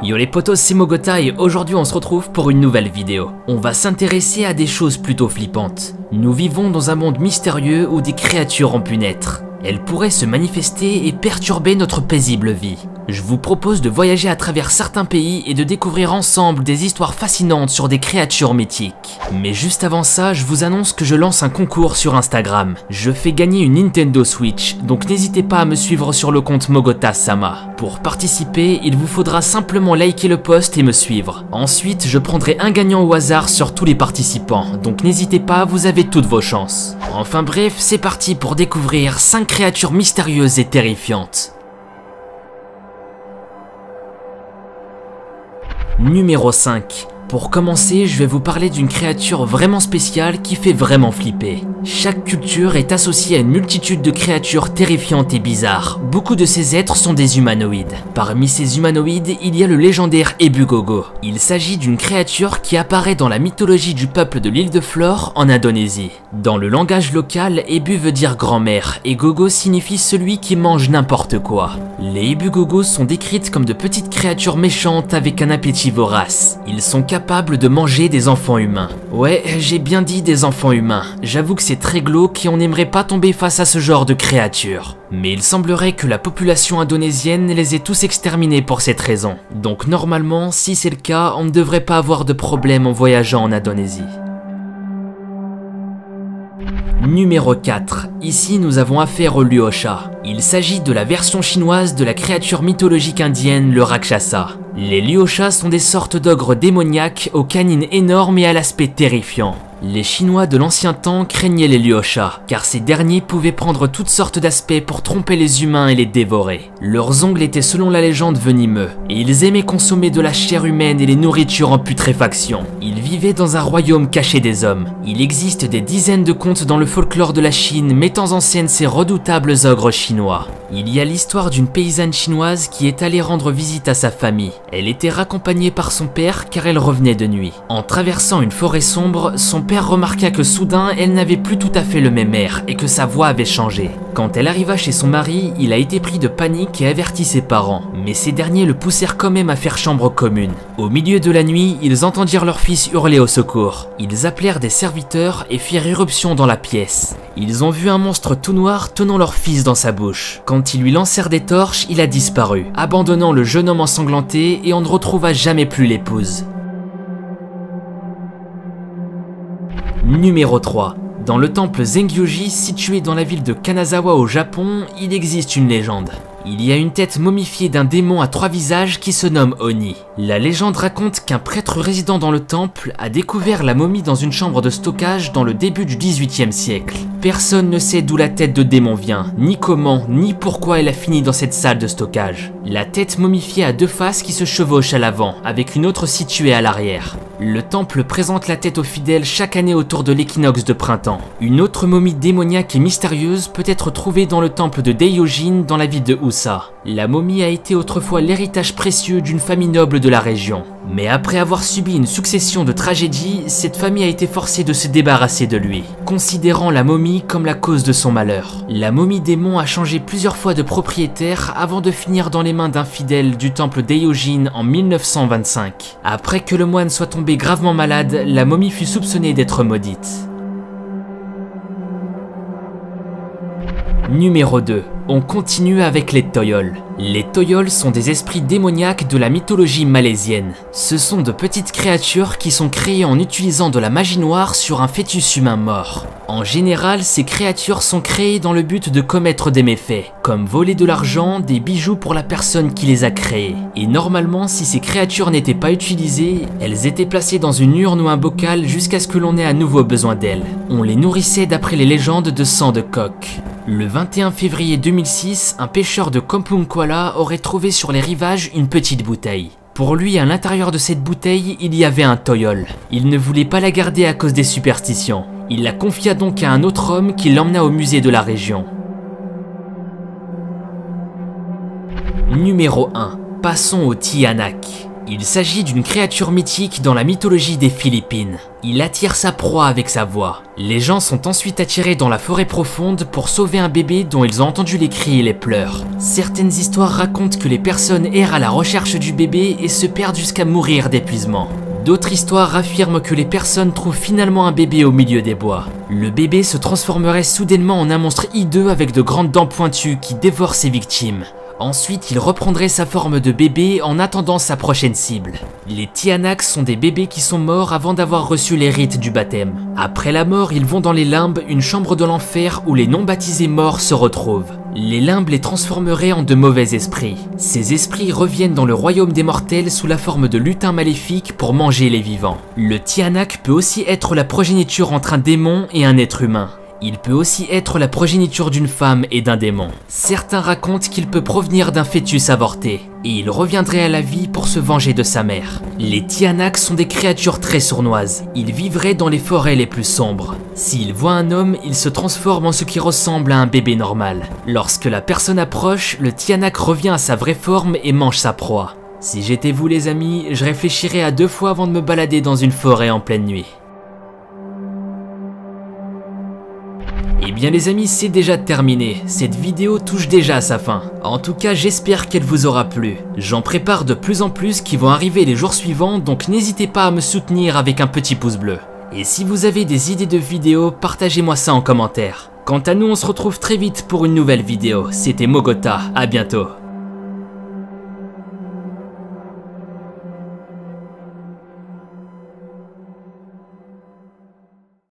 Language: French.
Yo les potos, c'est Mogota et aujourd'hui on se retrouve pour une nouvelle vidéo. On va s'intéresser à des choses plutôt flippantes. Nous vivons dans un monde mystérieux où des créatures ont pu naître. Elles pourraient se manifester et perturber notre paisible vie. Je vous propose de voyager à travers certains pays et de découvrir ensemble des histoires fascinantes sur des créatures mythiques. Mais juste avant ça, je vous annonce que je lance un concours sur Instagram. Je fais gagner une Nintendo Switch, donc n'hésitez pas à me suivre sur le compte Mogota-sama. Pour participer, il vous faudra simplement liker le post et me suivre. Ensuite, je prendrai un gagnant au hasard sur tous les participants, donc n'hésitez pas, vous avez toutes vos chances. Enfin bref, c'est parti pour découvrir 5 créatures mystérieuses et terrifiantes. Numéro 5. Pour commencer, je vais vous parler d'une créature vraiment spéciale qui fait vraiment flipper. Chaque culture est associée à une multitude de créatures terrifiantes et bizarres. Beaucoup de ces êtres sont des humanoïdes. Parmi ces humanoïdes, il y a le légendaire Ebu Gogo. Il s'agit d'une créature qui apparaît dans la mythologie du peuple de l'île de Flore en Indonésie. Dans le langage local, Ebu veut dire grand-mère et Gogo signifie celui qui mange n'importe quoi. Les Ebu Gogo sont décrites comme de petites créatures méchantes avec un appétit vorace. Ils sont capables de manger des enfants humains. Ouais, j'ai bien dit des enfants humains. J'avoue que c'est très glauque et on n'aimerait pas tomber face à ce genre de créatures. Mais il semblerait que la population indonésienne les ait tous exterminés pour cette raison. Donc normalement, si c'est le cas, on ne devrait pas avoir de problème en voyageant en Indonésie. Numéro 4. Ici nous avons affaire au Luosha. Il s'agit de la version chinoise de la créature mythologique indienne, le Rakshasa. Les Luosha sont des sortes d'ogres démoniaques aux canines énormes et à l'aspect terrifiant. Les Chinois de l'ancien temps craignaient les Luosha, car ces derniers pouvaient prendre toutes sortes d'aspects pour tromper les humains et les dévorer. Leurs ongles étaient selon la légende venimeux, et ils aimaient consommer de la chair humaine et les nourritures en putréfaction. Ils vivaient dans un royaume caché des hommes. Il existe des dizaines de contes dans le folklore de la Chine mettant en scène ces redoutables ogres chinois. Il y a l'histoire d'une paysanne chinoise qui est allée rendre visite à sa famille. Elle était raccompagnée par son père car elle revenait de nuit. En traversant une forêt sombre, son père remarqua que soudain elle n'avait plus tout à fait le même air et que sa voix avait changé. Quand elle arriva chez son mari, il a été pris de panique et avertit ses parents, mais ces derniers le poussèrent quand même à faire chambre commune. Au milieu de la nuit, ils entendirent leur fils hurler au secours. Ils appelèrent des serviteurs et firent irruption dans la pièce. Ils ont vu un monstre tout noir tenant leur fils dans sa bouche. Quand ils lui lancèrent des torches, il a disparu, abandonnant le jeune homme ensanglanté et on ne retrouva jamais plus l'épouse. Numéro 3. Dans le temple Zengyuji, situé dans la ville de Kanazawa au Japon, il existe une légende. Il y a une tête momifiée d'un démon à 3 visages qui se nomme Oni. La légende raconte qu'un prêtre résidant dans le temple a découvert la momie dans une chambre de stockage dans le début du XVIIIe siècle. Personne ne sait d'où la tête de démon vient, ni comment, ni pourquoi elle a fini dans cette salle de stockage. La tête momifiée a 2 faces qui se chevauchent à l'avant, avec une autre située à l'arrière. Le temple présente la tête aux fidèles chaque année autour de l'équinoxe de printemps. Une autre momie démoniaque et mystérieuse peut être trouvée dans le temple de Daiyojin dans la ville de Usa. La momie a été autrefois l'héritage précieux d'une famille noble de la région. Mais après avoir subi une succession de tragédies, cette famille a été forcée de se débarrasser de lui, considérant la momie comme la cause de son malheur. La momie démon a changé plusieurs fois de propriétaire avant de finir dans les mains d'un fidèle du temple Daiyojin en 1925. Après que le moine soit tombé gravement malade, la momie fut soupçonnée d'être maudite. Numéro 2. On continue avec les Toyol. Les Toyol sont des esprits démoniaques de la mythologie malaisienne. Ce sont de petites créatures qui sont créées en utilisant de la magie noire sur un fœtus humain mort. En général, ces créatures sont créées dans le but de commettre des méfaits, comme voler de l'argent, des bijoux pour la personne qui les a créées. Et normalement, si ces créatures n'étaient pas utilisées, elles étaient placées dans une urne ou un bocal jusqu'à ce que l'on ait à nouveau besoin d'elles. On les nourrissait d'après les légendes de sang de coq. Le 21 février 2006, un pêcheur de Kampung Kuala aurait trouvé sur les rivages une petite bouteille. Pour lui, à l'intérieur de cette bouteille, il y avait un Toyol. Il ne voulait pas la garder à cause des superstitions. Il la confia donc à un autre homme qui l'emmena au musée de la région. Numéro 1. Passons au Tianak. Il s'agit d'une créature mythique dans la mythologie des Philippines. Il attire sa proie avec sa voix. Les gens sont ensuite attirés dans la forêt profonde pour sauver un bébé dont ils ont entendu les cris et les pleurs. Certaines histoires racontent que les personnes errent à la recherche du bébé et se perdent jusqu'à mourir d'épuisement. D'autres histoires affirment que les personnes trouvent finalement un bébé au milieu des bois. Le bébé se transformerait soudainement en un monstre hideux avec de grandes dents pointues qui dévorent ses victimes. Ensuite, il reprendrait sa forme de bébé en attendant sa prochaine cible. Les Tianaks sont des bébés qui sont morts avant d'avoir reçu les rites du baptême. Après la mort, ils vont dans les limbes, une chambre de l'enfer où les non-baptisés morts se retrouvent. Les limbes les transformeraient en de mauvais esprits. Ces esprits reviennent dans le royaume des mortels sous la forme de lutins maléfiques pour manger les vivants. Le Tianak peut aussi être la progéniture entre un démon et un être humain. Il peut aussi être la progéniture d'une femme et d'un démon. Certains racontent qu'il peut provenir d'un fœtus avorté, et il reviendrait à la vie pour se venger de sa mère. Les Tianaks sont des créatures très sournoises. Ils vivraient dans les forêts les plus sombres. S'ils voient un homme, ils se transforment en ce qui ressemble à un bébé normal. Lorsque la personne approche, le Tianak revient à sa vraie forme et mange sa proie. Si j'étais vous les amis, je réfléchirais à 2 fois avant de me balader dans une forêt en pleine nuit. Et bien les amis, c'est déjà terminé, cette vidéo touche déjà à sa fin. En tout cas, j'espère qu'elle vous aura plu. J'en prépare de plus en plus qui vont arriver les jours suivants, donc n'hésitez pas à me soutenir avec un petit pouce bleu. Et si vous avez des idées de vidéos, partagez-moi ça en commentaire. Quant à nous, on se retrouve très vite pour une nouvelle vidéo. C'était Mogota, à bientôt.